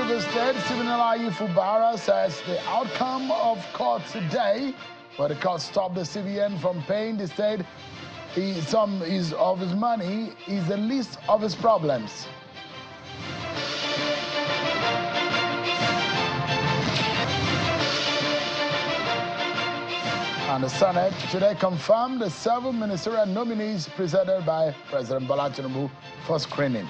River State, Siminalayi Fubara says the outcome of court today, where the court stopped the CBN from paying the state some of his money, is the least of his problems. And the Senate today confirmed the 7 ministerial nominees presented by President Bola Tinubu for screening.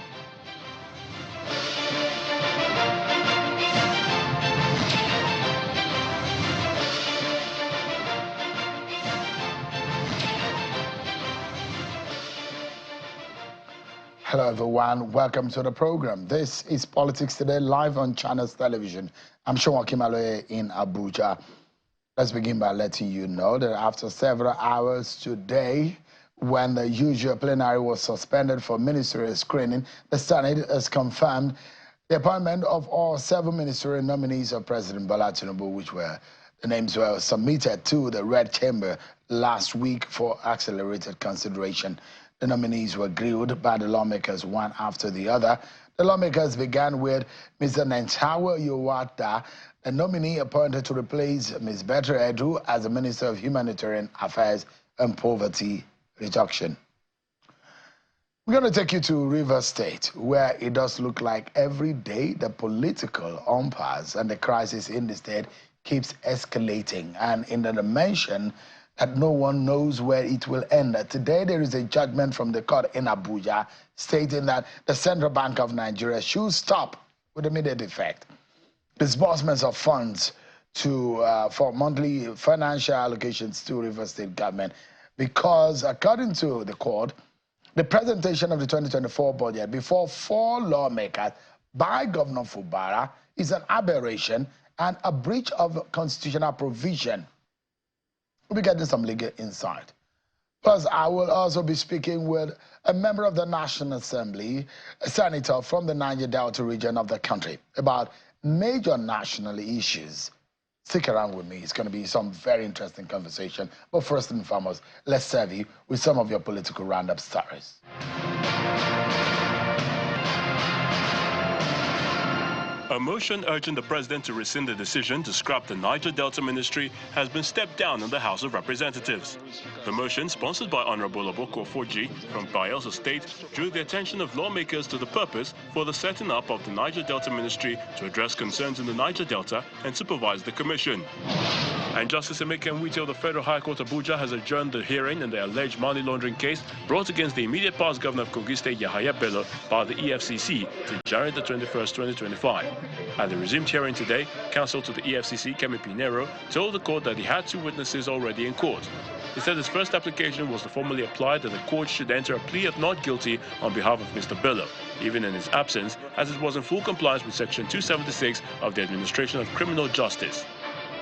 Hello everyone, welcome to the program. This is Politics Today live on Channels Television. I'm Sean Kimaloye in Abuja. Let's begin by letting you know that after several hours today, when the usual plenary was suspended for ministerial screening, the Senate has confirmed the appointment of all 7 ministerial nominees of President Bola Tinubu, which the names were submitted to the Red Chamber last week for accelerated consideration. The nominees were grilled by the lawmakers one after the other. The lawmakers began with Mr. Nwoko, a nominee appointed to replace Ms. Betty Edu as the Minister of Humanitarian Affairs and Poverty Reduction. We're going to take you to River State, where it does look like every day the political impasse and the crisis in the state keeps escalating, and in the dimension that no one knows where it will end. Today, there is a judgment from the court in Abuja stating that the Central Bank of Nigeria should stop with immediate effect disbursements of funds for monthly financial allocations to River State government, because according to the court, the presentation of the 2024 budget before 4 lawmakers by Governor Fubara is an aberration and a breach of constitutional provision. We'll be getting some legal insight. Plus, I will also be speaking with a member of the National Assembly, a senator from the Niger Delta region of the country, about major national issues. Stick around with me. It's going to be some very interesting conversation. But first and foremost, let's serve you with some of your political roundup stories. A motion urging the president to rescind the decision to scrap the Niger Delta ministry has been stepped down in the House of Representatives. The motion, sponsored by Honorable Oboko Foji from Bayelsa State, drew the attention of lawmakers to the purpose for the setting up of the Niger Delta ministry to address concerns in the Niger Delta and supervise the commission. And Justice Emeka Nwite of the Federal High Court Abuja has adjourned the hearing in the alleged money laundering case brought against the immediate past governor of Kogi State, Yahaya Bello, by the EFCC to January the 21st, 2025. At the resumed hearing today, counsel to the EFCC, Kemi Pinero, told the court that he had 2 witnesses already in court. He said his first application was to formally apply that the court should enter a plea of not guilty on behalf of Mr. Bello, even in his absence, as it was in full compliance with Section 276 of the Administration of Criminal Justice.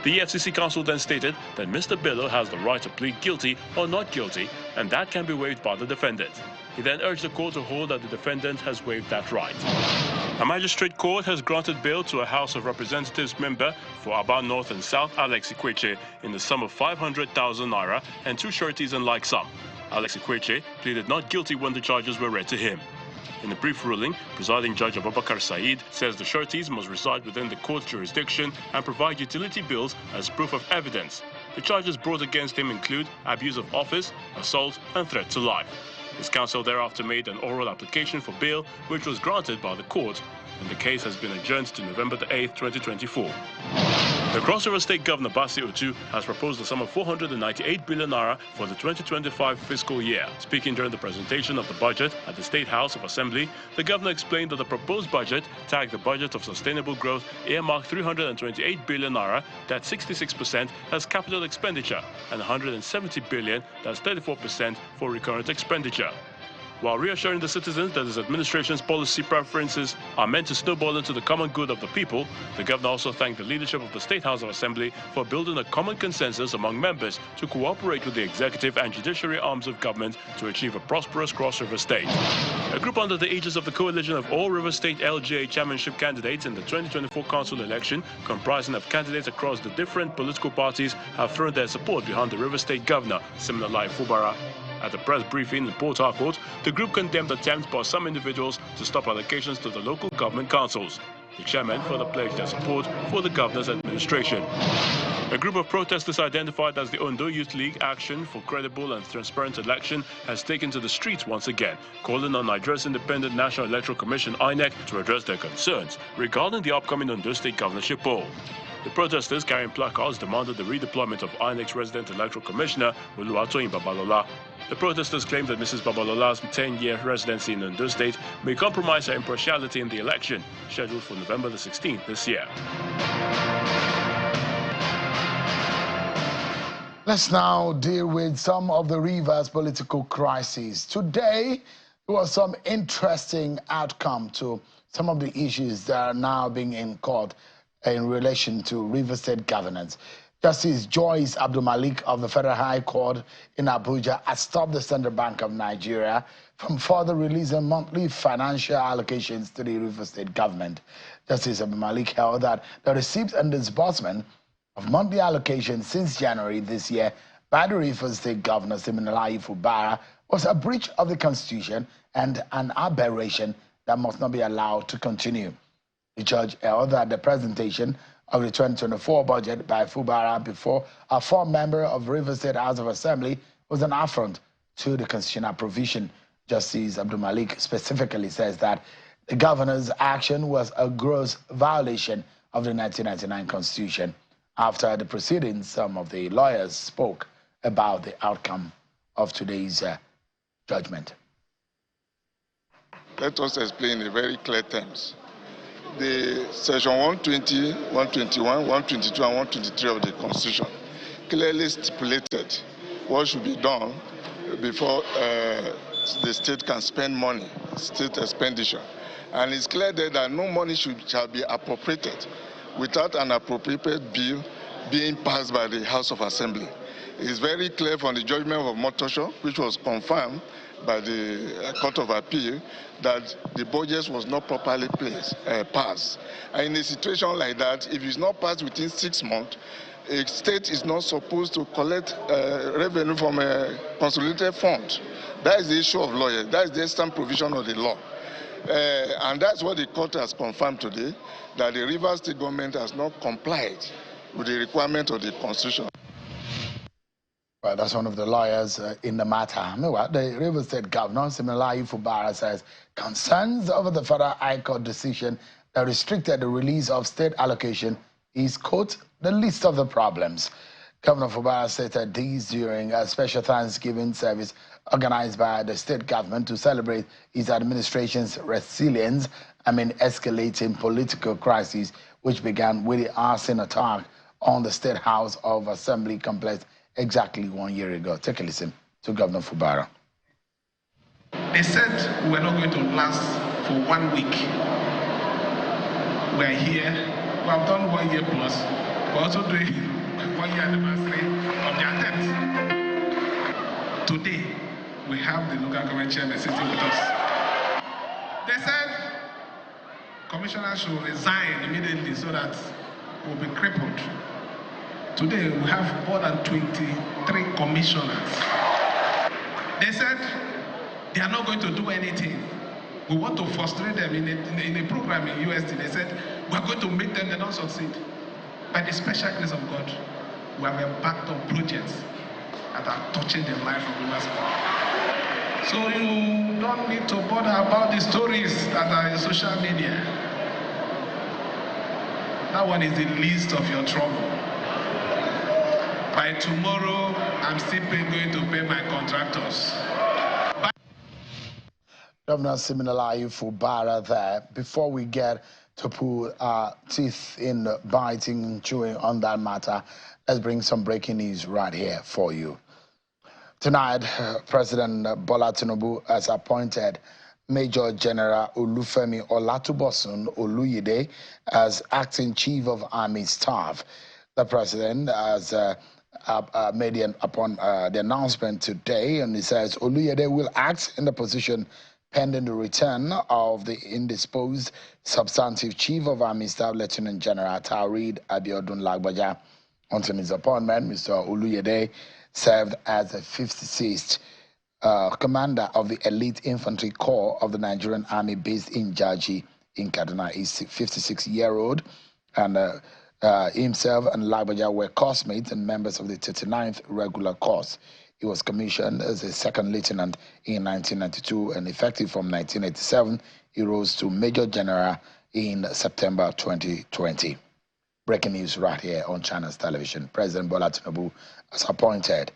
The EFCC counsel then stated that Mr. Bello has the right to plead guilty or not guilty, and that can be waived by the defendant. He then urged the court to hold that the defendant has waived that right. A magistrate court has granted bail to a House of Representatives member for Aba North and South, Alex Ikweche, in the sum of 500,000 naira and 2 sureties and like sum. Alex Ikweche pleaded not guilty when the charges were read to him. In a brief ruling, presiding Judge Abubakar Said says the sureties must reside within the court's jurisdiction and provide utility bills as proof of evidence. The charges brought against him include abuse of office, assault, and threat to life. His counsel thereafter made an oral application for bail, which was granted by the court, and the case has been adjourned to November the 8th, 2024. The Cross River State Governor Basi Otu has proposed a sum of 498 billion naira for the 2025 fiscal year. Speaking during the presentation of the budget at the State House of Assembly, the governor explained that the proposed budget, tagged the Budget of Sustainable Growth, earmarked 328 billion naira, that's 66%, as capital expenditure, and 170 billion, that's 34%, for recurrent expenditure. While reassuring the citizens that his administration's policy preferences are meant to snowball into the common good of the people, the governor also thanked the leadership of the State House of Assembly for building a common consensus among members to cooperate with the executive and judiciary arms of government to achieve a prosperous Cross River State. A group under the aegis of the coalition of all River State LGA chairmanship candidates in the 2024 council election, comprising of candidates across the different political parties, have thrown their support behind the River State governor, Siminalayi Fubara. At a press briefing in Port Harcourt, the group condemned attempts by some individuals to stop allocations to the local government councils. The chairman further pledged their support for the governor's administration. A group of protesters identified as the Ondo Youth League Action for Credible and Transparent Election has taken to the streets once again, calling on Nigeria's Independent National Electoral Commission (INEC) to address their concerns regarding the upcoming Ondo State governorship poll. The protesters carrying placards demanded the redeployment of INEC's resident electoral commissioner, Oluwatoyin Babalola. The protesters claimed that Mrs. Babalola's 10-year residency in Ondo State may compromise her impartiality in the election, scheduled for November the 16th this year. Let's now deal with some of the Rivers political crises. Today, there was some interesting outcome to some of the issues that are now being in court in relation to Rivers State governance. Justice Joyce Abdulmalik of the Federal High Court in Abuja has stopped the Central Bank of Nigeria from further releasing monthly financial allocations to the Rivers State government. Justice Abdulmalik held that the receipt and disbursement of monthly allocations since January this year by the Rivers State Governor Siminalayi Fubara was a breach of the Constitution and an aberration that must not be allowed to continue. The judge held that the presentation of the 2024 budget by Fubara before a full member of Rivers State House of Assembly was an affront to the constitutional provision. Justice Abdulmalik specifically says that the governor's action was a gross violation of the 1999 Constitution. After the proceedings, some of the lawyers spoke about the outcome of today's judgment. Let us explain in very clear terms. The section 120, 121, 122, and 123 of the Constitution clearly stipulated what should be done before the state can spend money, state expenditure. And it's clear there that no money shall be appropriated without an appropriated bill being passed by the House of Assembly. It's very clear from the judgment of Motosho, which was confirmed by the Court of Appeal, that the budget was not properly passed. And in a situation like that, if it's not passed within 6 months, a state is not supposed to collect revenue from a consolidated fund. That is the issue of lawyers. That is the extant provision of the law. And that's what the court has confirmed today, that the Rivers State government has not complied with the requirement of the Constitution. Well, that's one of the lawyers in the matter. Meanwhile, the Rivers State Governor, Siminalayi Fubara, says concerns over the Federal High Court decision that restricted the release of state allocation is, quote, the least of the problems. Governor Fubara stated these during a special Thanksgiving service organized by the state government to celebrate his administration's resilience amid escalating political crises, which began with the arson attack on the State House of Assembly complex exactly 1 year ago. Take a listen to Governor Fubara. They said we were not going to last for 1 week. We are here. We have done 1 year plus. We're also doing 1 year anniversary of the attempt. Today, we have the local government chairman sitting with us. They said commissioners should resign immediately so that we'll be crippled. Today, we have more than 23 commissioners. They said they are not going to do anything. We want to frustrate them in a program in UST. They said we are going to make them, they don't succeed. By the special grace of God, we have embarked on projects that are touching the life of Rivers State. So you don't need to bother about the stories that are in social media. That one is the least of your trouble. By tomorrow, I'm still going to pay my contractors. Governor Siminalayi Fubara there. Before we get to put our teeth in biting and chewing on that matter, let's bring some breaking news right here for you. Tonight, President Bola Tinubu has appointed Major General Olufemi Olatubosun Oluyede as acting Chief of Army Staff. The president has made upon the announcement today, and he says Oluyede will act in the position pending the return of the indisposed substantive Chief of Army Staff, Lieutenant General Taoreed Abiodun Lagbaja. Until his appointment, Mr. Oluyede served as the 56th commander of the Elite Infantry Corps of the Nigerian Army based in Jaji in Kaduna. He's a 56-year-old, and himself and Lagbaja were classmates and members of the 39th regular course. He was commissioned as a second lieutenant in 1992, and effective from 1987, he rose to Major General in September 2020. Breaking news right here on Channels Television. President Bola Tinubu has appointed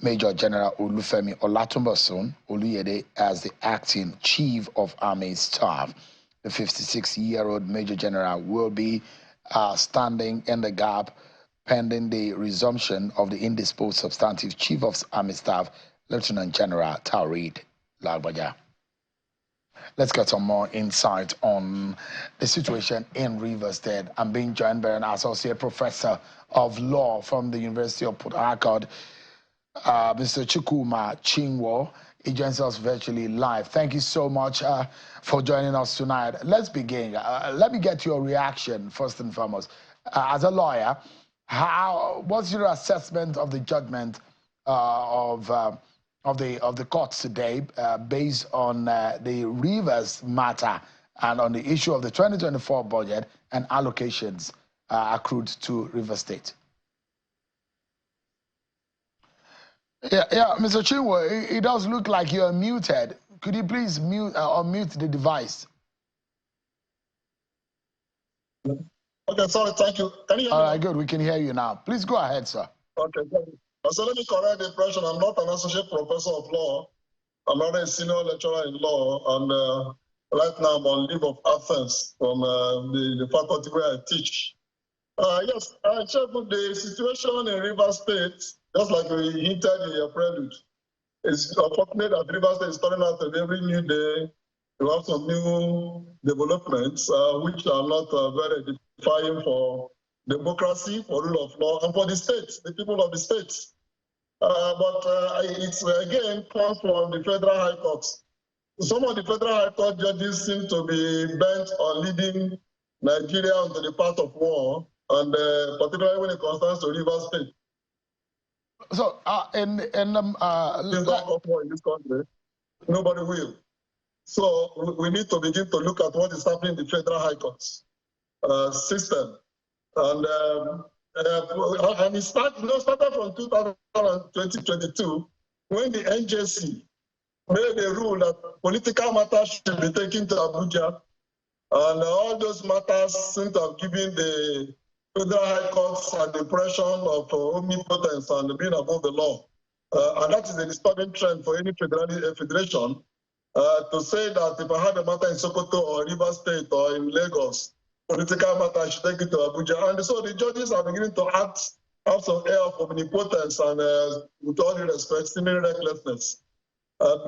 Major General Olufemi Olatunbosun Oluyede as the acting Chief of Army Staff. The 56-year-old Major General will be standing in the gap pending the resumption of the indisposed substantive Chief of Army Staff, Lieutenant General Taoreed Lagbaja. Let's get some more insight on the situation in Rivers State. I'm being joined by an associate professor of law from the University of Port Harcourt, Mr. Chukwuma Chinwo. He joins us virtually live. Thank you so much for joining us tonight. Let's begin. Let me get your reaction first and foremost. As a lawyer, what's your assessment of the judgment of the courts today, based on the Rivers matter and on the issue of the 2024 budget and allocations accrued to Rivers State? Yeah, Mr. Chinwo, it does look like you're muted. Could you please mute or mute the device? Okay, sorry, thank you. Can you hear me? All right, good. We can hear you now. Please go ahead, sir. Okay, thank you. So let me correct the impression. I'm not an associate professor of law. I'm not a senior lecturer in law, and right now I'm on leave of absence from the faculty where I teach. Yes, I checked with the situation in Rivers State, just like we hinted in your prelude. It's unfortunate that Rivers State is turning out to be every new day. We have some new developments, which are not very edifying for democracy, for rule of law, and for the state, the people of the state. But it's again comes from the Federal High Court. Some of the Federal High Court judges seem to be bent on leading Nigeria into the path of war, and particularly when it concerns to Rivers State. So, in this country, nobody will. So we need to begin to look at what is happening in the Federal High Court system, and it started from 2022 when the NJC made a rule that political matters should be taken to Abuja, and all those matters seem to have given the Federal High Courts an impression of omnipotence and being above the law. And that is a disturbing trend for any federation, to say that if I have a matter in Sokoto or Rivers State or in Lagos, political matter, I should take it to Abuja. And so the judges are beginning to act out of air of omnipotence and, with all due respect, seeming recklessness.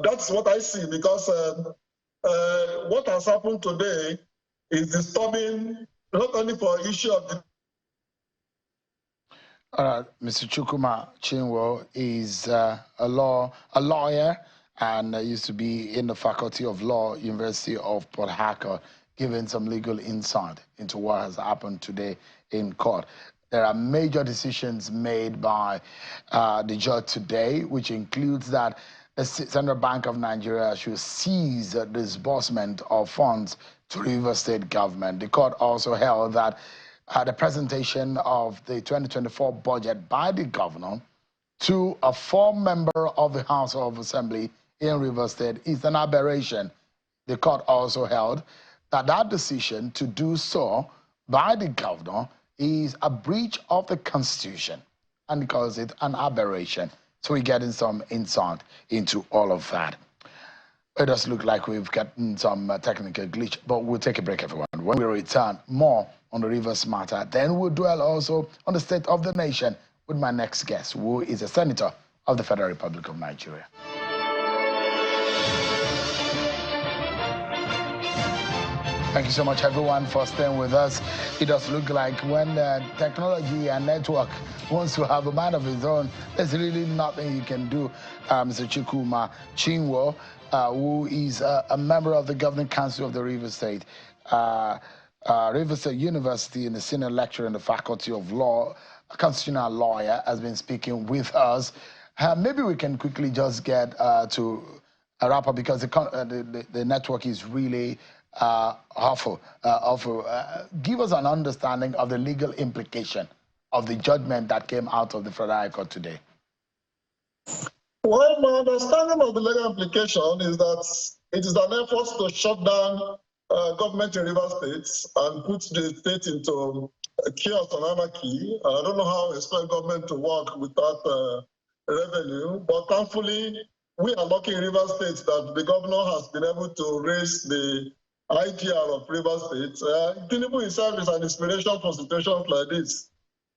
That's what I see, because what has happened today is disturbing, not only for issue of the Mr. Chukwuma Chinwo is a lawyer, and used to be in the Faculty of Law, University of Port Harcourt, giving some legal insight into what has happened today in court. There are major decisions made by the judge today, which includes that the Central Bank of Nigeria should cease the disbursement of funds to Rivers State government. The court also held that the presentation of the 2024 budget by the governor to a full member of the House of Assembly in Rivers State is an aberration. The court also held that that decision to do so by the governor is a breach of the Constitution, and calls it an aberration. So we're getting some insight into all of that. It does look like we've gotten some technical glitch, but we'll take a break, everyone. When we return, more on the Rivers matter. Then we'll dwell also on the state of the nation with my next guest, who is a senator of the Federal Republic of Nigeria. Thank you so much, everyone, for staying with us. It does look like when technology and network wants to have a mind of its own, there's really nothing you can do. Mr. Chukwuma Chinwo, who is a member of the Governing Council of the Rivers State, Rivers State University, and a senior lecturer in the Faculty of Law, a constitutional lawyer, has been speaking with us. Maybe we can quickly just get to a wrap up, because the network is really give us an understanding of the legal implication of the judgment that came out of the Federal High Court today. Well, my understanding of the legal implication is that it is an effort to shut down government in Rivers State and put the state into chaos and anarchy. I don't know how we expect government to work without revenue, but thankfully, we are lucky in Rivers State that the governor has been able to raise the IGR of Rivers State. Tinubu himself is an inspiration for situations like this.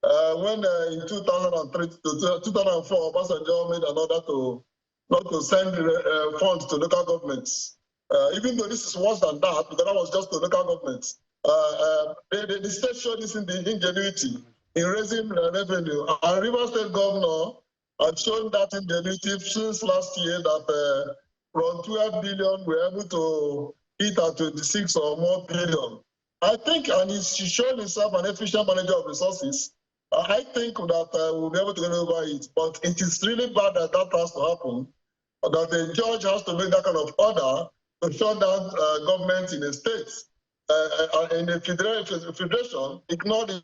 When in 2003 to 2004, Obasanjo made an order not to send funds to local governments. Even though this is worse than that, because that was just to local governments. The state showed this in the ingenuity in raising revenue. Our Rivers State governor had shown that ingenuity since last year that from 12 billion, we're able to hit at 26 or more billion. I think, and he's shown himself an efficient manager of resources. I think that we'll be able to get over it, but it is really bad that that has to happen, that the judge has to make that kind of order to shut down government in a state. In the federation, ignore the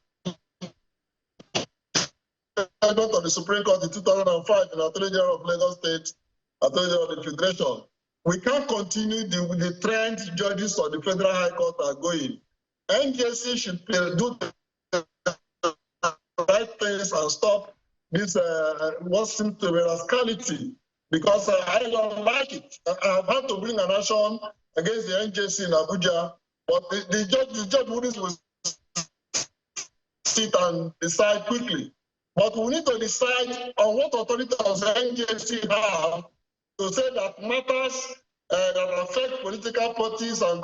judgment of the Supreme Court in 2005 in Attorney General of Lagos State, Attorney General of the Federation. We can't continue the trend judges of the Federal High Court are going. NJC should do the right things and stop this what seems to be rascality, because I don't like it. I've had to bring an action against the NJC in Abuja, but the judge wouldn't sit and decide quickly. But we need to decide on what authority does the NJC have to say that matters that affect political parties and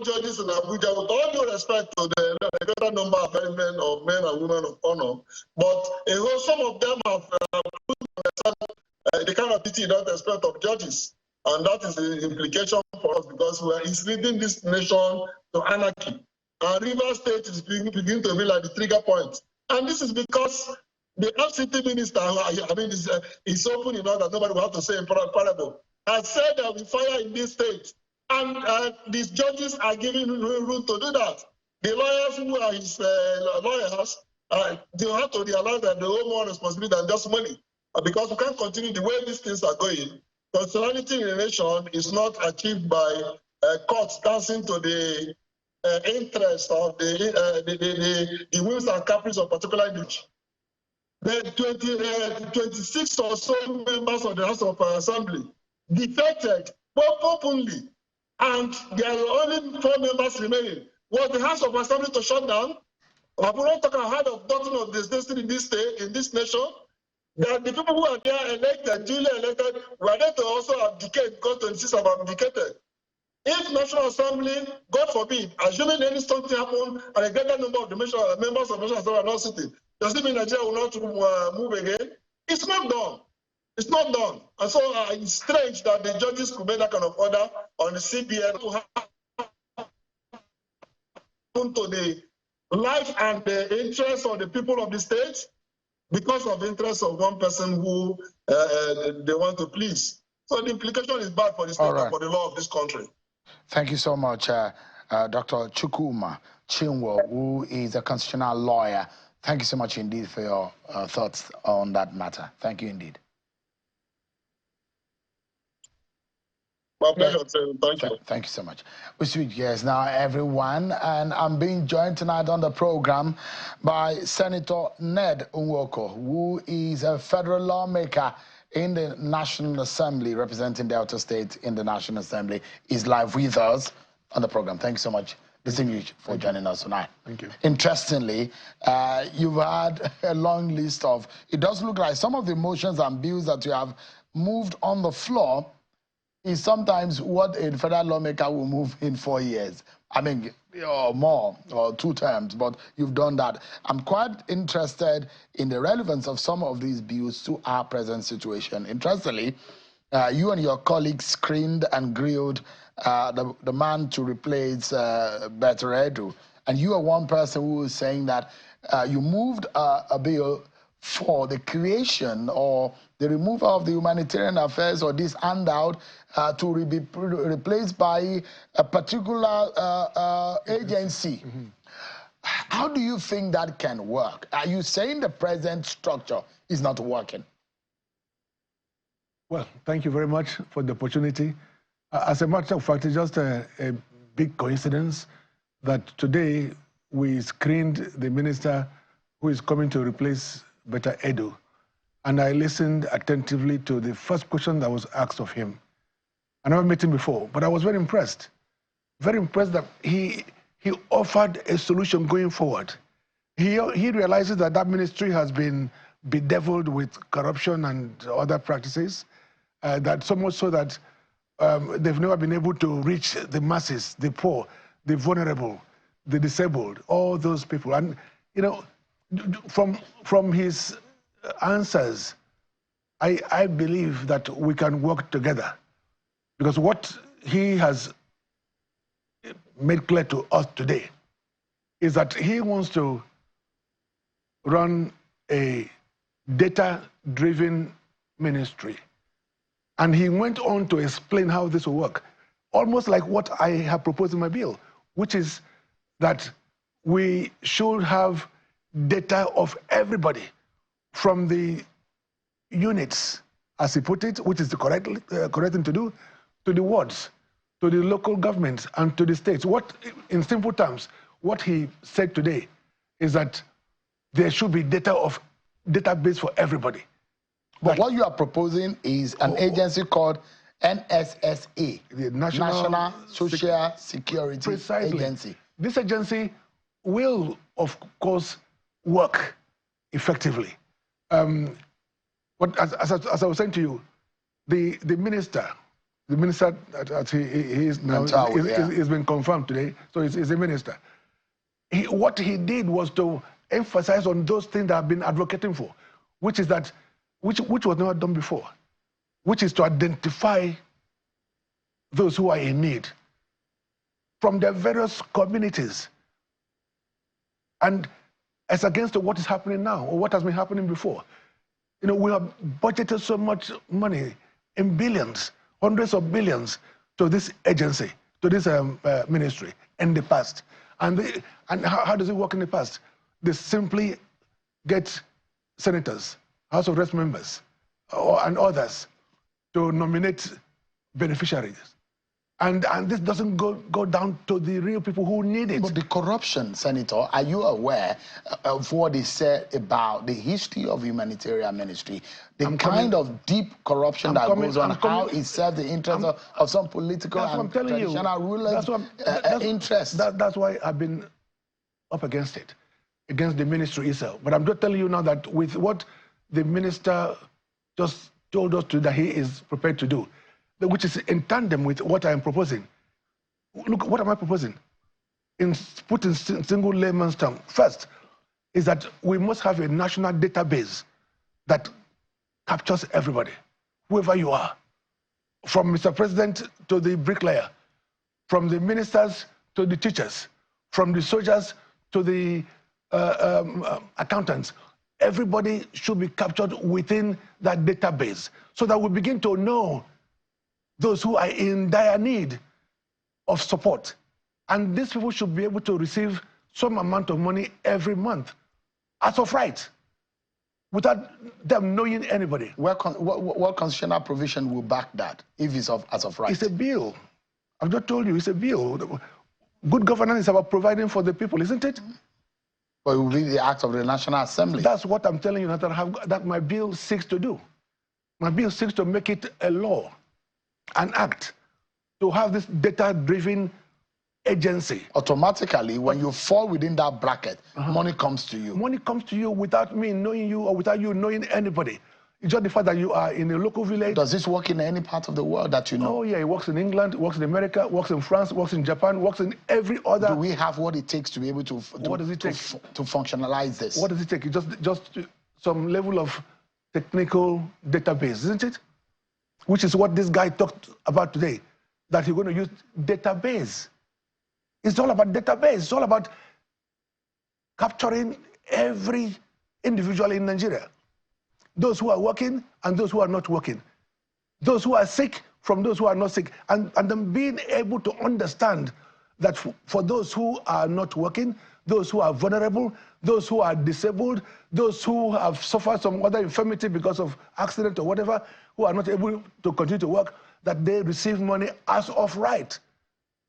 judges in Abuja, with all due respect to the greater number of men and women of honor, but some of them have the kind of duty not expect of judges, and that is the implication for us, because we are leading this nation to anarchy. And Rivers State is beginning to be like the trigger point, and this is because the FCT minister, is open enough that nobody will have to say in parable, has said there will be fire in this state. And these judges are giving room to do that. The lawyers who are his lawyers, they have to realize that they owe more responsibility than just money. Because we can't continue the way these things are going. Constitutionality in a nation is not achieved by courts dancing to the interest of the whims and caprices of particular individuals. The 26 or so members of the House of Assembly defected openly, and there are only 4 members remaining. Was the House of Assembly to shut down? Have we not talked about the doctrine of this destiny in this state, in this nation? That the people who are there elected, duly elected, were there to also abdicate because 26 have abdicated. If National Assembly, God forbid, assuming any something happen and a greater number of the members of the National Assembly are not sitting, does it mean Nigeria will not move again? It's not done. It's not done. And so it's strange that the judges could make that kind of order on the CBN to happen to the life and the interests of the people of the state because of the interests of one person who they want to please. So the implication is bad for the state and for the law of this country. Thank you so much, Dr. Chukwuma Chinwo, who is a constitutional lawyer. Thank you so much indeed for your thoughts on that matter. Thank you indeed. My pleasure, thank you. Thank you so much. We switch gears now, everyone, and I'm being joined tonight on the program by Senator Ned Nwoko, who is a federal lawmaker in the National Assembly, representing Delta State in the National Assembly. Is live with us on the program. Thank you so much, distinguished, for joining us tonight. Thank you. Interestingly, you've had a long list of, it does look like some of the motions and bills that you have moved on the floor is sometimes what a federal lawmaker will move in 4 years. I mean, or more, or 2 terms, but you've done that. I'm quite interested in the relevance of some of these bills to our present situation. Interestingly, you and your colleagues screened and grilled the man to replace Beto Edu, and you are one person who is saying that you moved a bill for the creation or the removal of the humanitarian affairs or this handout to be replaced by a particular agency. Mm-hmm. How do you think that can work? Are you saying the present structure is not working? Well, thank you very much for the opportunity. As a matter of fact, it's just a big coincidence that today we screened the minister who is coming to replace Beta Edu. And I listened attentively to the first question that was asked of him. I never met him before, but I was very impressed that he offered a solution going forward. He realizes that that ministry has been bedeviled with corruption and other practices, that so much so that they've never been able to reach the masses, the poor, the vulnerable, the disabled, all those people. And, you know, from his answers, I believe that we can work together, because what he has made clear to us today is that he wants to run a data-driven ministry. And he went on to explain how this will work, almost like what I have proposed in my bill, which is that we should have data of everybody, from the units, as he put it, which is the correct thing to do, to the wards, to the local governments, and to the states. What, in simple terms, what he said today is that there should be database for everybody. But what you are proposing is an agency called NSSA, the National Social Security Agency. This agency will, of course, work effectively. But as I was saying to you, the minister that he is now is been confirmed today, so he's a minister. What he did was to emphasize on those things that I've been advocating for, which is that which was never done before, which is to identify those who are in need from their various communities, and as against what is happening now or what has been happening before. You know, we have budgeted so much money, in billions, hundreds of billions, to this agency, to this ministry in the past. And how does it work in the past? They simply get senators, House of Reps members, and others to nominate beneficiaries. And this doesn't go down to the real people who need it. But the corruption, Senator, are you aware of what they said about the history of humanitarian ministry? The kind of deep corruption that goes on, how it serves the interests of some political and traditional rulers' interests. That's why I've been up against it, against the ministry itself. But I'm just telling you now that with what the minister just told us that he is prepared to do, which is in tandem with what I am proposing. Look, what am I proposing? Put in single layman's term. First, is that we must have a national database that captures everybody, whoever you are, from Mr. President to the bricklayer, from the ministers to the teachers, from the soldiers to the accountants. Everybody should be captured within that database so that we begin to know those who are in dire need of support. And these people should be able to receive some amount of money every month as of right, without them knowing anybody. What constitutional provision will back that, if it's as of right? It's a bill. I've just told you, it's a bill. Good governance is about providing for the people, isn't it? But it will be the act of the National Assembly. That's what I'm telling you, that my bill seeks to do. My bill seeks to make it a law, an act, to have this data-driven agency. Automatically, when you fall within that bracket, money comes to you. Money comes to you without me knowing you or without you knowing anybody. It's just the fact that you are in a local village. Does this work in any part of the world that you know? Oh yeah, it works in England, it works in America, it works in France, it works in Japan, it works in every other. Do we have what it takes to be able to functionalize this? What does it take? Just some level of technical database, isn't it? Which is what this guy talked about today, that he's going to use database. It's all about database. It's all about capturing every individual in Nigeria, those who are working and those who are not working, those who are sick from those who are not sick, and then being able to understand that for those who are not working, those who are vulnerable, those who are disabled, those who have suffered some other infirmity because of accident or whatever, who are not able to continue to work, that they receive money as of right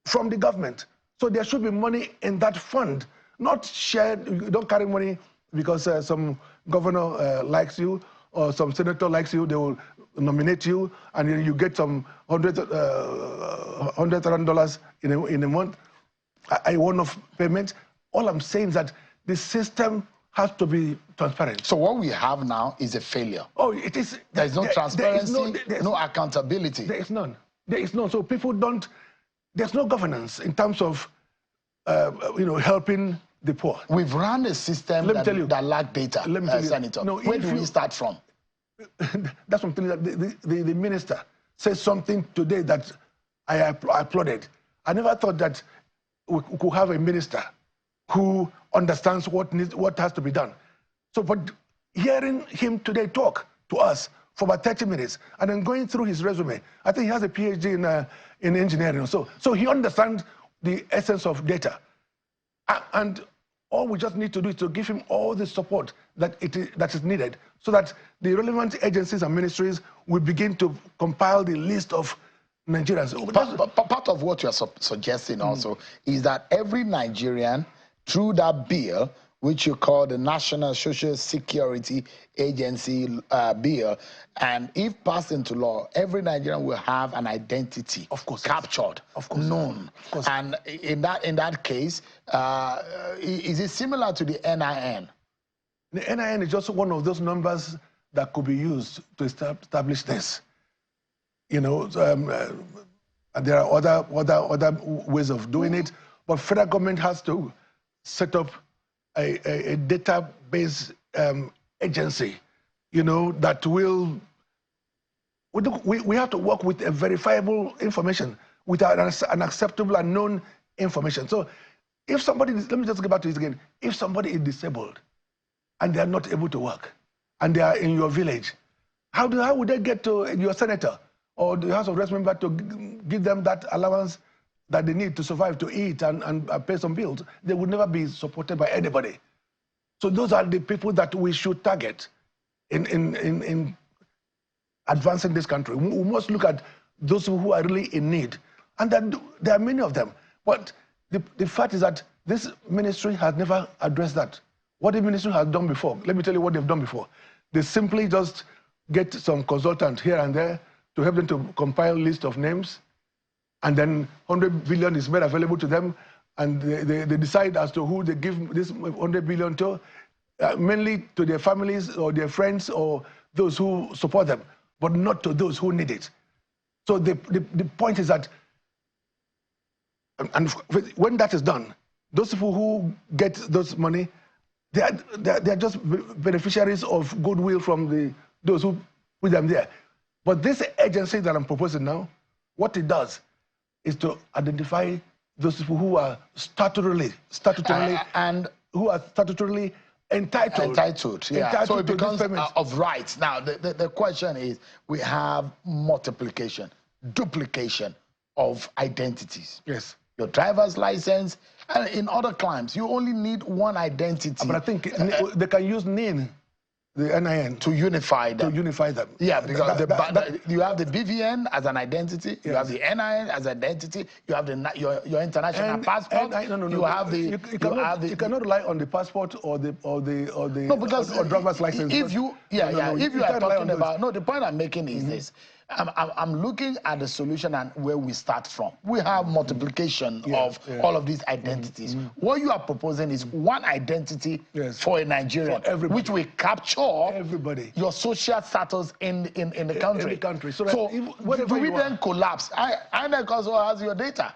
from the government. So there should be money in that fund, not shared. You don't carry money because some governor likes you or some senator likes you, they will nominate you, and then you get some $100,000 in a month, a one-off payment. All I'm saying is that the system has to be transparent. So what we have now is a failure. Oh, it is. There's no transparency, there is no accountability. There is none. There is none. So people don't. There's no governance in terms of, helping the poor. We've run a system that lack data, Senator. No, where do we start from? That's what I'm telling you. The minister said something today that I applauded. I never thought that we could have a minister who understands what has to be done. So, but hearing him today talk to us for about 30 minutes and then going through his resume, I think he has a PhD in engineering. So he understands the essence of data. And all we just need to do is to give him all the support that is needed so that the relevant agencies and ministries will begin to compile the list of Nigerians. Part of what you're suggesting also is that every Nigerian, through that bill, which you call the National Social Security Agency bill, and if passed into law, every Nigerian will have an identity, of course, captured, of course, known. Of course. And in that case, is it similar to the NIN? The NIN is just one of those numbers that could be used to establish this. There are other ways of doing it, but federal government has to set up a database agency, that will. We have to work with a verifiable information, with an acceptable and known information. So, if somebody, let me just go back to this again. If somebody is disabled, and they are not able to work, and they are in your village, how would they get to your senator or the House of Representatives to give them that allowance that they need to survive, to eat and pay some bills? They would never be supported by anybody. So those are the people that we should target in advancing this country. We must look at those who are really in need. And there are many of them. But the fact is that this ministry has never addressed that. What the ministry has done before, let me tell you what they've done before. They simply just get some consultant here and there to help them to compile a list of names, and then 100 billion is made available to them, and they decide as to who they give this 100 billion to, mainly to their families or their friends or those who support them, but not to those who need it. So the point is that, and when that is done, those people who get those money, they are just beneficiaries of goodwill from those who put them there. But this agency that I'm proposing now, what it does is to identify those people who are statutorily entitled. Yeah. So it becomes of rights. Now, the question is, we have multiplication, duplication of identities. Yes. Your driver's license, and in other climes, you only need one identity. But I think they can use NIN, the NIN, to unify them. Yeah, because you have the BVN as an identity, yes. You have the NIN as an identity, you have your international passport. You cannot rely on the passport or driver's license. If you are talking about the point I'm making is this. I'm looking at the solution and where we start from. We have multiplication of all of these identities. What you are proposing is one identity for a Nigerian, which will capture everybody, your social status in the country. So do we then collapse? INEC also has your data.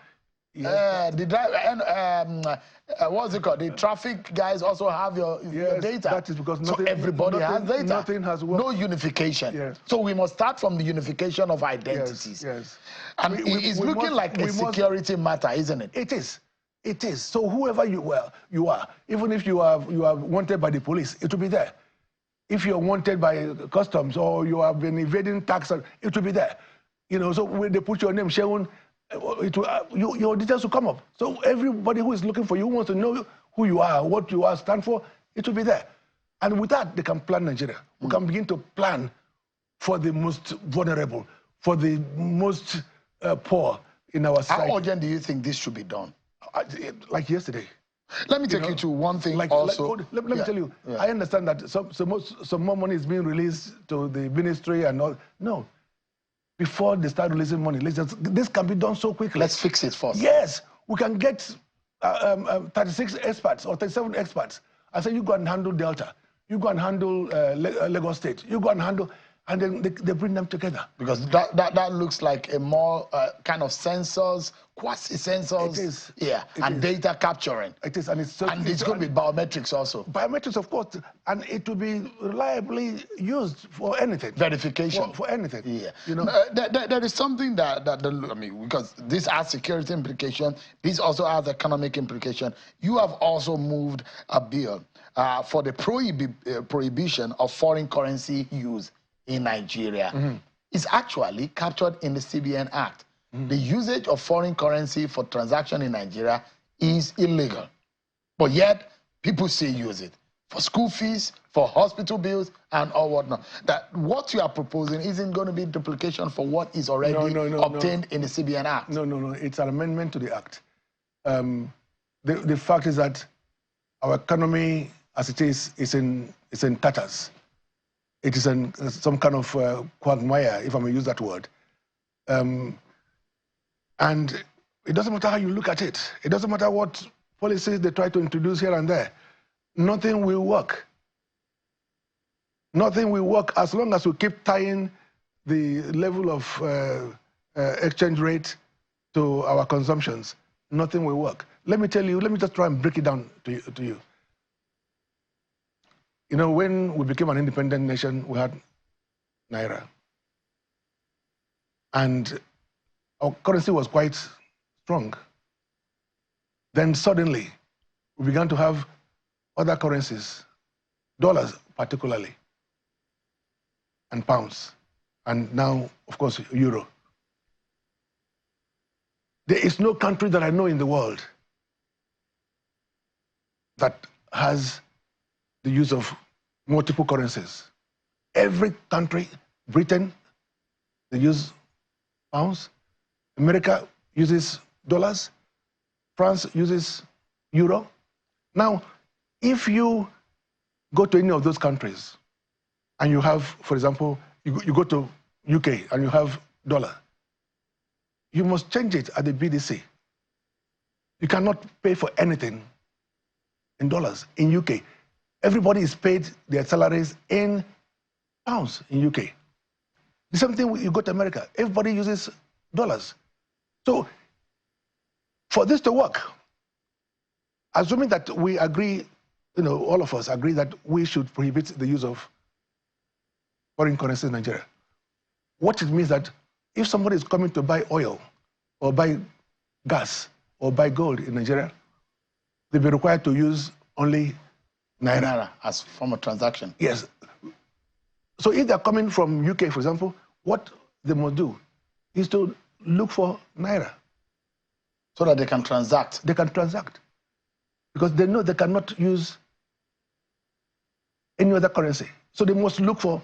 Yes. What's it called? The traffic guys also have your data. That is because everybody has data. Nothing has worked. No unification. Yes. So we must start from the unification of identities. Yes. And it's looking like a security matter, isn't it? It is. It is. So whoever you are, even if you are wanted by the police, it will be there. If you're wanted by customs or you have been evading tax, it will be there. You know, so when they put your name, Sheun, your details will come up. So everybody who is looking for you, who wants to know who you are, what you are, stand for, it will be there. And with that, they can plan Nigeria. We can begin to plan for the most vulnerable, for the most poor in our society. How urgent do you think this should be done? Like yesterday. Let me take you to one thing also. Let me tell you, I understand that some more money is being released to the ministry and all. No. Before they start releasing money, this can be done so quickly. Let's fix it first. Yes, we can get 36 experts or 37 experts. I say, you go and handle Delta. You go and handle Lagos State. You go and handle, and then they bring them together. Because that looks like a more kind of sensors, quasi-sensors. It is. Yeah, and data capturing. It is, and it's going to be biometrics also. Biometrics, of course, and it will be reliably used for anything. Verification. For anything. Yeah. You know, there is something that I mean, because this has security implication, this also has economic implication. You have also moved a bill for the prohibition of foreign currency use in Nigeria. It's actually captured in the CBN Act. The usage of foreign currency for transaction in Nigeria is illegal. But yet, people still use it for school fees, for hospital bills, and all whatnot. That what you are proposing isn't going to be duplication for what is already obtained in the CBN Act. No. It's an amendment to the Act. The fact is that our economy, as it is in tatters. It is in some kind of quagmire, if I may use that word. And it doesn't matter how you look at it. It doesn't matter what policies they try to introduce here and there. Nothing will work. Nothing will work as long as we keep tying the level of exchange rate to our consumptions. Nothing will work. Let me tell you, let me just try and break it down to you. You know, when we became an independent nation, we had Naira. And our currency was quite strong. Then suddenly, we began to have other currencies, dollars particularly, and pounds, and now, of course, euro. There is no country that I know in the world that has the use of multiple currencies. Every country, Britain, they use pounds. America uses dollars. France uses euro. Now, if you go to any of those countries and you have, for example, you go to UK and you have dollar, you must change it at the BDC. You cannot pay for anything in dollars in UK. Everybody is paid their salaries in pounds in UK. The same thing you go to America. Everybody uses dollars. So for this to work, assuming that we agree, you know, all of us agree that we should prohibit the use of foreign currency in Nigeria, what it means that if somebody is coming to buy oil or buy gas or buy gold in Nigeria, they'll be required to use only Naira as form of transaction. Yes. So if they're coming from UK, for example, what they must do is to look for Naira. So that they can transact. They can transact. Because they know they cannot use any other currency. So they must look for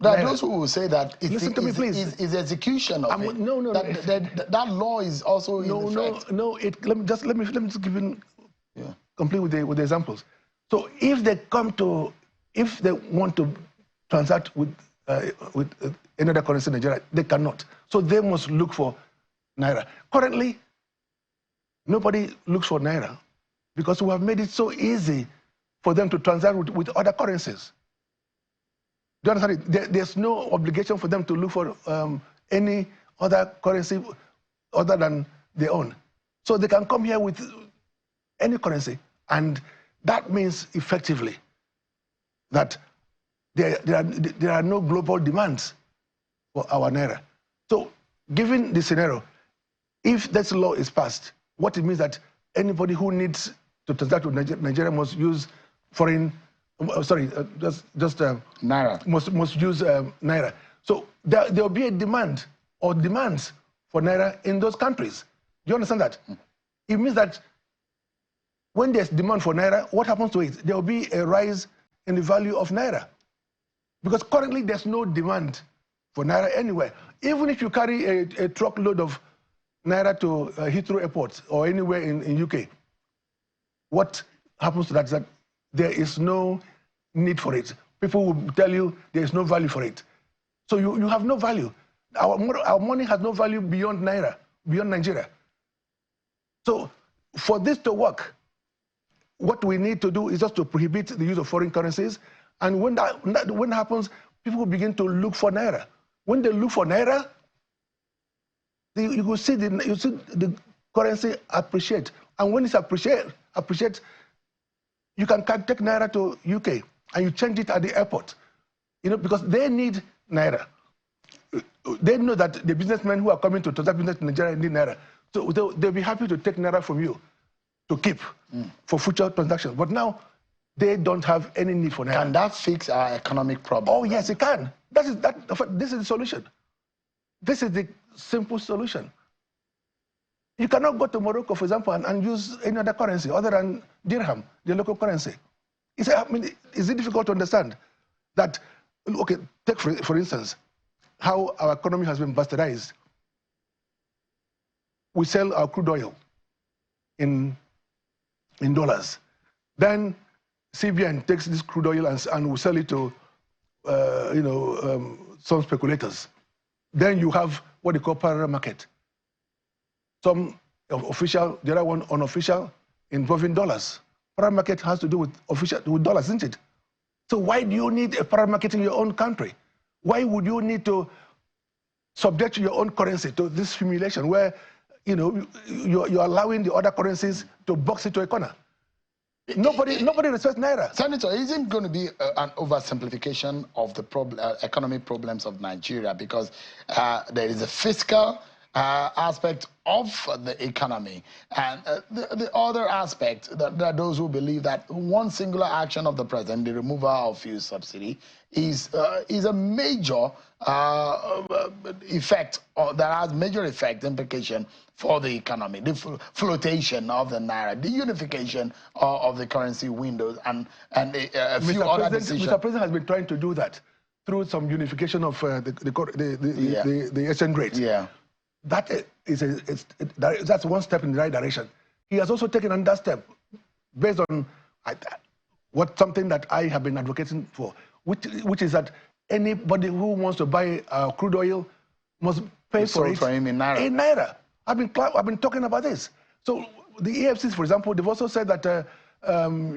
There are those who will say that Listen to me, please. Is execution of it. No. That law is also in effect. Let me just give you complete with the examples. So if they want to transact with another currency in Nigeria, they cannot. So they must look for Naira. Currently, nobody looks for Naira because we have made it so easy for them to transact with other currencies. Do you understand it? There's no obligation for them to look for any other currency other than their own. So they can come here with any currency, and that means effectively that there are no global demands for our Naira. So given the scenario, if this law is passed, what it means that anybody who needs to transact with Nigeria must use foreign Naira. Must use Naira. So there will be a demand or demands for Naira in those countries. Do you understand that? It means that when there's demand for Naira, what happens to it? There will be a rise in the value of Naira. Because currently there's no demand for Naira anywhere. Even if you carry a truckload of Naira to Heathrow Airport or anywhere in UK, what happens to that is that there is no need for it. People will tell you there is no value for it. So you have no value. Our money has no value beyond Naira, beyond Nigeria. So for this to work, what we need to do is just to prohibit the use of foreign currencies. And when that happens, people will begin to look for Naira. When they look for Naira, you will see the currency appreciate. And when it's appreciate, you can take Naira to UK and you change it at the airport. You know, because they need Naira. They know that the businessmen who are coming to transact business in Nigeria need Naira. So they'll be happy to take Naira from you to keep for future transactions. But now, they don't have any need for Naira. Can that fix our economic problem? Oh, yes, it can. This is the solution. This is the simple solution. You cannot go to Morocco, for example, and use any other currency other than dirham, the local currency. Is it difficult to understand that, okay, take for instance, how our economy has been bastardized. We sell our crude oil in dollars. Then CBN takes this crude oil and will sell it to, some speculators. Then you have what they call parallel market. Some official, the other one unofficial, involving dollars. Parallel market has to do with dollars, isn't it? So why do you need a parallel market in your own country? Why would you need to subject your own currency to this humiliation where you're allowing the other currencies to box into a corner? Nobody respects Naira. Senator, isn't going to be an oversimplification of the economic problems of Nigeria, because there is a fiscal aspect of the economy, and the other aspect that there are those who believe that one singular action of the president, the removal of fuel subsidy, is a major effect, or that has major effect implication for the economy, the flotation of the Naira, the unification of the currency windows, and a few other decisions. Mr. President has been trying to do that through some unification of the exchange rate. Yeah. That's one step in the right direction. He has also taken another step based on something that I have been advocating for, which is that anybody who wants to buy crude oil must pay for it in Naira. In Naira. I've been talking about this. So the EFCs, for example, they've also said that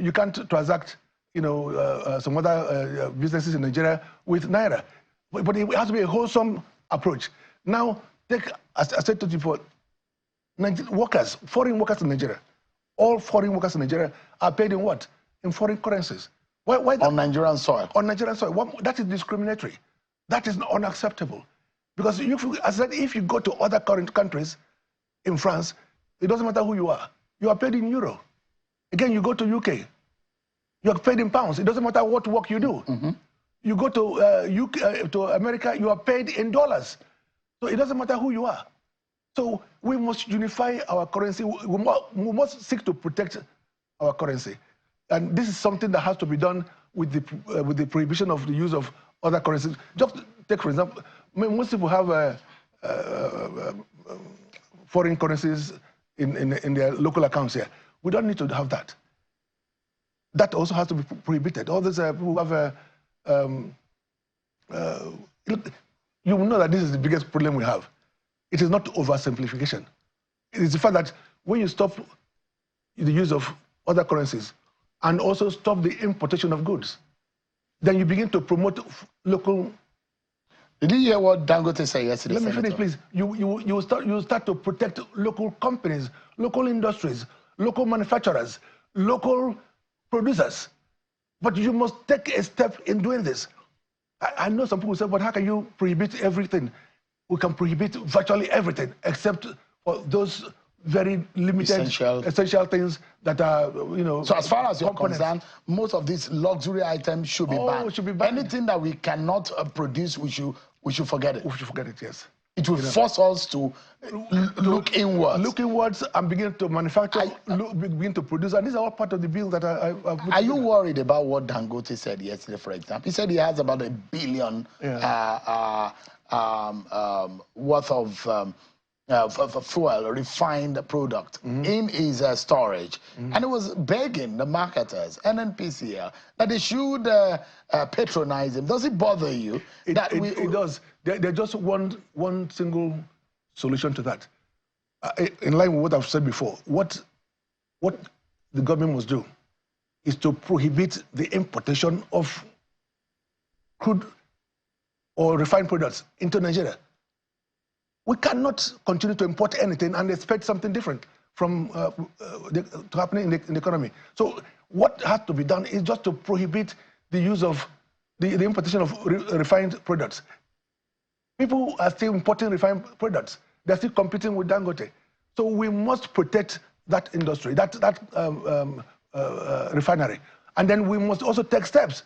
you can't transact, some other businesses in Nigeria with Naira, but it has to be a wholesome approach. Now, take, as I said to you before, foreign workers in Nigeria, all foreign workers in Nigeria are paid in what? In foreign currencies. Why on Nigerian soil. On Nigerian soil. That is discriminatory. That is unacceptable. Because as I said, if you go to other countries, in France, it doesn't matter who you are. You are paid in euro. Again, you go to UK, you are paid in pounds. It doesn't matter what work you do. You go to to America, you are paid in dollars. So it doesn't matter who you are. So we must unify our currency. We must seek to protect our currency. And this is something that has to be done with the prohibition of the use of other currencies. Just take, for example, most people have foreign currencies in their local accounts here. We don't need to have that. That also has to be prohibited. All these people who have you will know that this is the biggest problem we have. It is not oversimplification. It is the fact that when you stop the use of other currencies and also stop the importation of goods, then you begin to promote local. Did you hear what Dangote said yesterday? Let me finish, please. You start to protect local companies, local industries, local manufacturers, local producers. But you must take a step in doing this. I know some people say, but how can you prohibit everything? We can prohibit virtually everything except for those very limited essential things that are, So as far as you're components. concerned, most of these luxury items should be banned. Should be banned. Anything that we cannot produce, we should forget it. We should forget it, yes. It will force us to look inwards. Look inwards and begin to manufacture, begin to produce. And these are all part of the bill that I put Are you worried about what Dangote said yesterday, for example? He said he has about $1 billion worth of fuel, refined product in his storage. And he was begging the marketers, NNPCL, that they should patronize him. Does it bother you? It does. There's just one single solution to that. In line with what I've said before, what the government must do is to prohibit the importation of crude or refined products into Nigeria. We cannot continue to import anything and expect something different from to happening in the economy. So what has to be done is just to prohibit the use of the importation of refined products. People are still importing refined products. They're still competing with Dangote. So we must protect that industry, that refinery. And then we must also take steps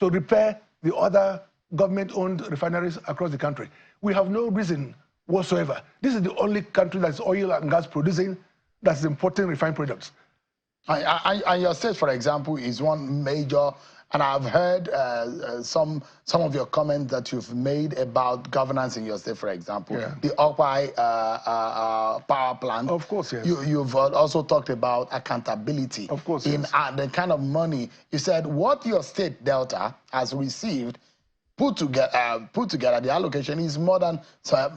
to repair the other government-owned refineries across the country. We have no reason whatsoever. This is the only country that's oil and gas producing that's importing refined products. And your state, for example, is one major, and I've heard some of your comments that you've made about governance in your state, for example. Yeah. The Opai power plant. Of course, yes. You've also talked about accountability. Of course, in yes. The kind of money. You said what your state, Delta, has received, put together, the allocation is more than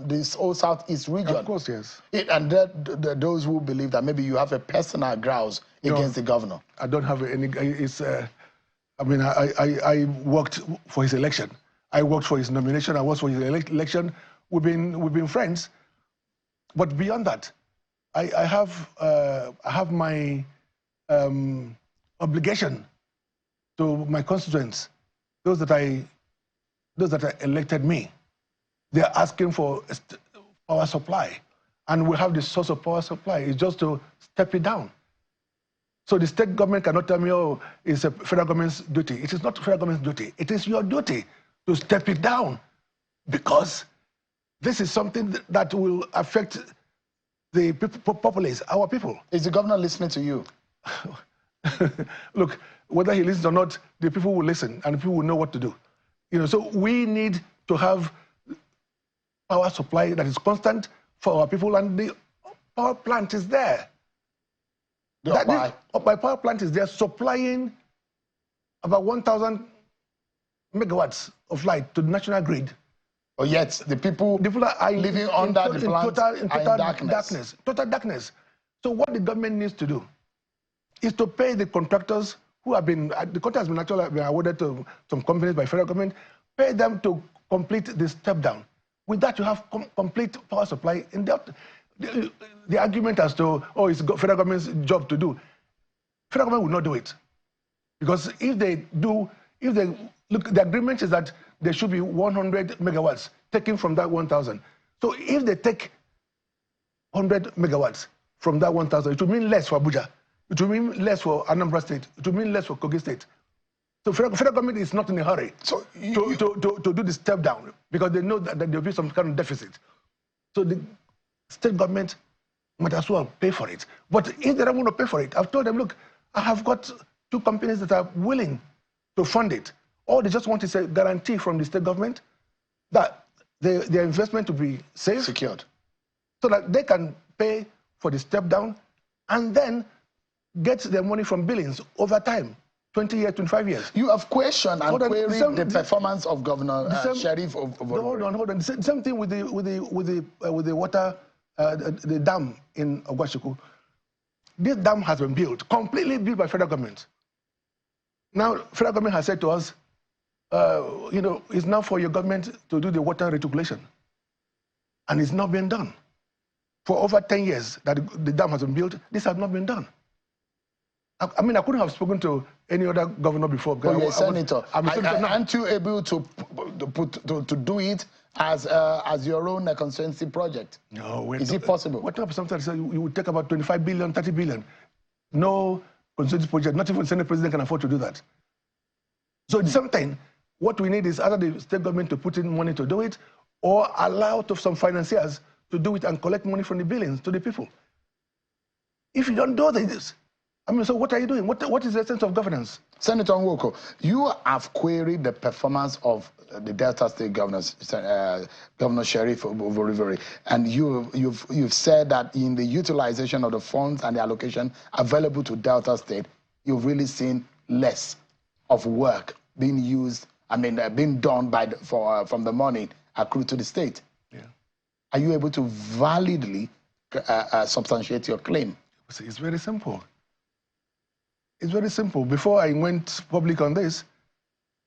this whole Southeast region. Of course, yes. And those who believe that maybe you have a personal grouse against the governor. I don't have any. I mean, I worked for his election. I worked for his nomination. I worked for his election. We've been friends. But beyond that, I have my obligation to my constituents, those that elected me. They're asking for power supply, and we have the source of power supply. It's just to step it down. So the state government cannot tell me, oh, it's a federal government's duty. It is not the federal government's duty. It is your duty to step it down, because this is something that will affect the populace, our people. Is the governor listening to you? Look, whether he listens or not, the people will listen, and the people will know what to do. So we need to have power supply that is constant for our people, and the power plant is there. My power plant is there, supplying about 1,000 megawatts of light to the national grid. Oh, yet the people are living under the plant in total darkness. So what the government needs to do is to pay the contractors who have been, the contract has been actually been awarded to some companies by federal government, pay them to complete the step down. With that, you have complete power supply. In the argument as to, oh, it's federal government's job to do, federal government will not do it. Because if they look, the agreement is that there should be 100 megawatts taken from that 1,000. So if they take 100 megawatts from that 1,000, it will mean less for Abuja. It will mean less for Anambra State. It will mean less for Kogi State. So federal government is not in a hurry to do the step down, because they know that there will be some kind of deficit. So the state government might as well pay for it. But if they don't want to pay for it, I've told them, look, I have got 2 companies that are willing to fund it. All they just want is a guarantee from the state government that their investment will be safe, secured, so that they can pay for the step down and then get their money from billings over time, 20 years, 25 years. You have questioned and queried the performance of Governor Sheriff. Hold on. The same thing with the water, the dam in Ogwashiku. This dam has been built, completely built by federal government. Now, federal government has said to us, it's now for your government to do the water reticulation. And it's not been done. For over 10 years that the dam has been built, this has not been done. I mean, I couldn't have spoken to any other governor before. But you're a senator. Aren't you able to do it as your own constituency project? No. Is it possible? What type of something? You would take about 25 billion, 30 billion. No constituency project, not even the Senate president can afford to do that. So it's something, what we need is either the state government to put in money to do it, or allow some financiers to do it and collect money from the billings to the people. If you don't do this, I mean, so what are you doing? What is the sense of governance? Senator Nwoko, you have queried the performance of the Delta State governors, Governor Sheriff Ovorivori, and you've said that in the utilization of the funds and the allocation available to Delta State, you've really seen less of work being used, being done from the money accrued to the state. Yeah. Are you able to validly substantiate your claim? It's very simple. It's very simple. Before I went public on this,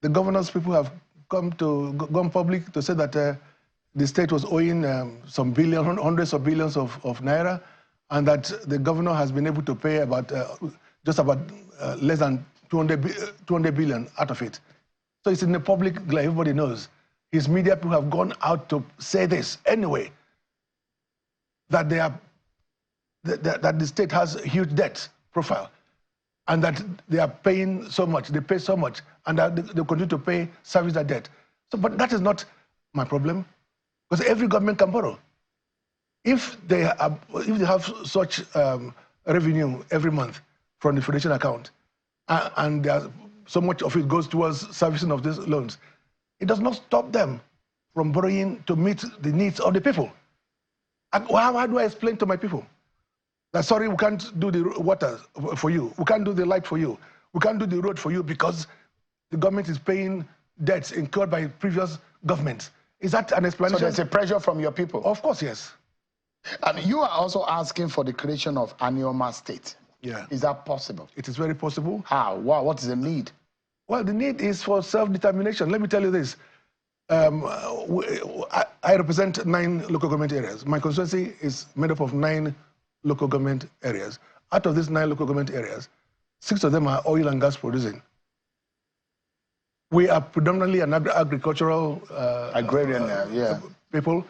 the governors people have gone public to say that the state was owing some hundreds of billions of naira, and that the governor has been able to pay about just about less than 200 billion out of it. So it's in the public, like everybody knows. His media people have gone out to say this anyway, that that the state has a huge debt profile, and that they are paying so much, they pay so much, and that they continue to pay service that debt. So, but that is not my problem, because every government can borrow. If they have such revenue every month from the foundation account, and so much of it goes towards servicing of these loans, it does not stop them from borrowing to meet the needs of the people. And how do I explain to my people that, sorry, we can't do the water for you, we can't do the light for you, we can't do the road for you because the government is paying debts incurred by previous governments? Is that an explanation? So there's a pressure from your people? Of course, yes. And you are also asking for the creation of Anioma State. Yeah. Is that possible? It is very possible. How? Wow. What is the need? Well, the need is for self-determination. Let me tell you this. I represent 9 local government areas. My constituency is made up of 9 local government areas. Out of these 9 local government areas, 6 of them are oil and gas producing. We are predominantly an agricultural agrarian people,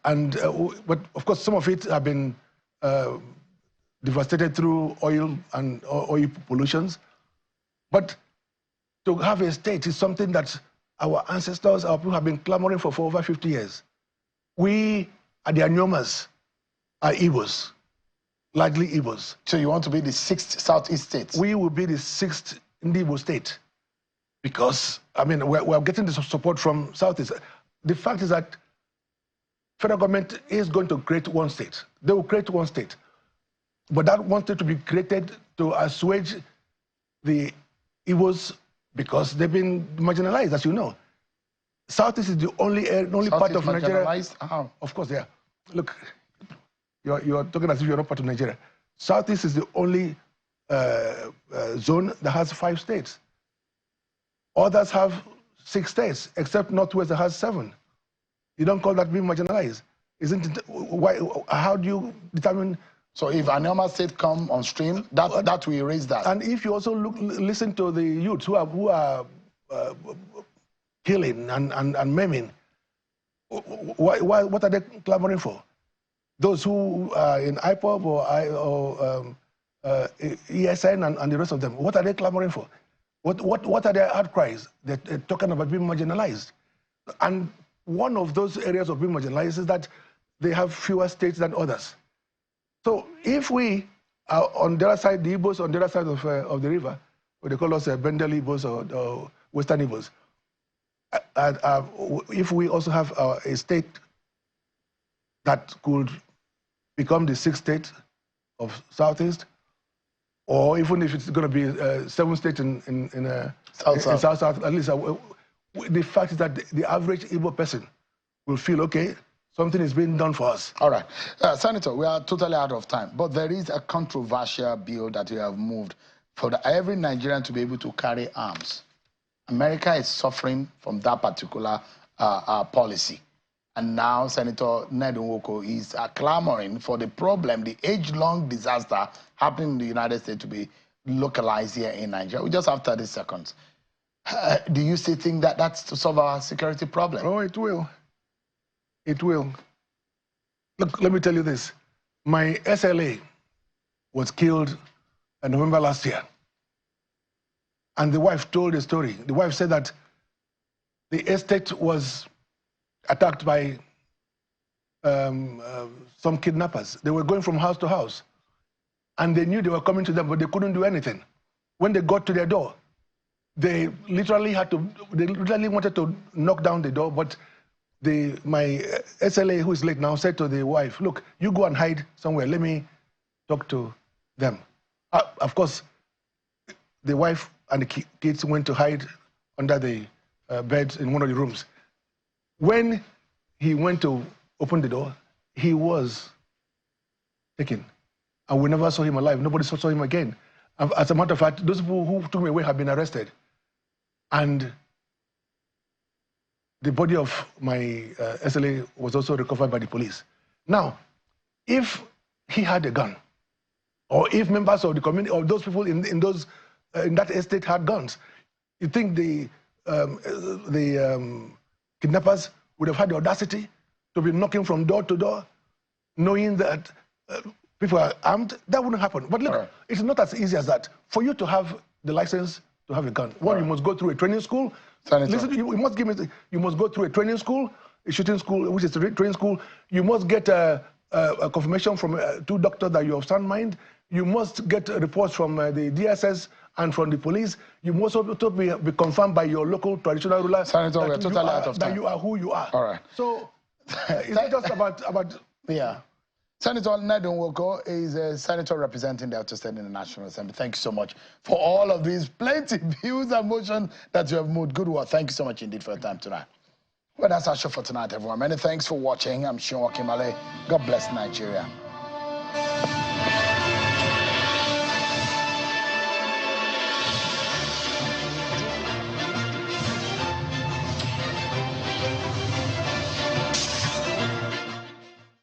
and but of course some of it have been devastated through oil and oil pollutions. But to have a state is something that our ancestors, our people have been clamoring for over 50 years. We are the Anyomas, are Igbos, largely Igbos. So you want to be the 6th Southeast state? We will be the 6th Igbo state, because, I mean, we're getting the support from Southeast. The fact is that federal government is going to create one state. They will create one state. But that one state to be created to assuage the Igbos, because they've been marginalized, as you know. Southeast is the only part of Nigeria. How? Of course, yeah. Look, you're talking as if you're not part of Nigeria. Southeast is the only zone that has 5 states. Others have 6 states, except Northwest that has 7. You don't call that being marginalized, isn't it? Why? How do you determine? So if Anioma State come on stream, that will erase that. And if you also listen to the youths who are killing and maiming, what are they clamoring for? Those who are in IPOB or ESN and the rest of them, what are they clamoring for? What are their outcries? They're talking about being marginalized. And one of those areas of being marginalized is that they have fewer states than others. So if we are on the other side, the Igbos on the other side of the river, what they call us Bendel Igbos or Western Igbos, if we also have a state that could become the 6th state of Southeast, or even if it's going to be 7th state in South, at least the fact is that the average Igbo person will feel, okay, something is being done for us. All right. Senator, we are totally out of time, but there is a controversial bill that you have moved for every Nigerian to be able to carry arms. America is suffering from that particular policy. And now Senator Ned Nwoko is clamoring for the problem, the age-long disaster happening in the United States, to be localized here in Nigeria. We just have 30 seconds. Do you still think that that's to solve our security problem? Oh, it will. It will. Look, let me tell you this. My SLA was killed in November last year. And the wife told a story. The wife said that the estate was attacked by some kidnappers. They were going from house to house. And they knew they were coming to them, but they couldn't do anything. When they got to their door, they literally wanted to knock down the door, but my SLA, who is late now, said to the wife, look, you go and hide somewhere. Let me talk to them. Of course, the wife and the kids went to hide under the bed in one of the rooms. When he went to open the door, he was taken. And we never saw him alive. Nobody saw him again. As a matter of fact, those people who took him away have been arrested. And the body of my SLA was also recovered by the police. Now, if he had a gun, or if members of the community, or those people in that estate had guns, you think the kidnappers would have had the audacity to be knocking from door to door, knowing that people are armed? That wouldn't happen. But look, it's not as easy as that. For you to have the license to have a gun, one, you must go through a training school. Listen, you must go through a training school, a shooting school, which is a training school. You must get a confirmation from 2 doctors that you have sound mind. You must get reports from the DSS and from the police. You must also be confirmed by your local traditional ruler. Senator, we're totally out of time. That you are who you are. All right. So it's not just about... Yeah. Senator Ned Nwoko is a senator representing Delta State in the National Assembly. Thank you so much for all of these plenty views and motion that you have moved. Good work. Thank you so much indeed for your time tonight. Well, that's our show for tonight, everyone. Many thanks for watching. I'm Sean Wakimale. God bless Nigeria.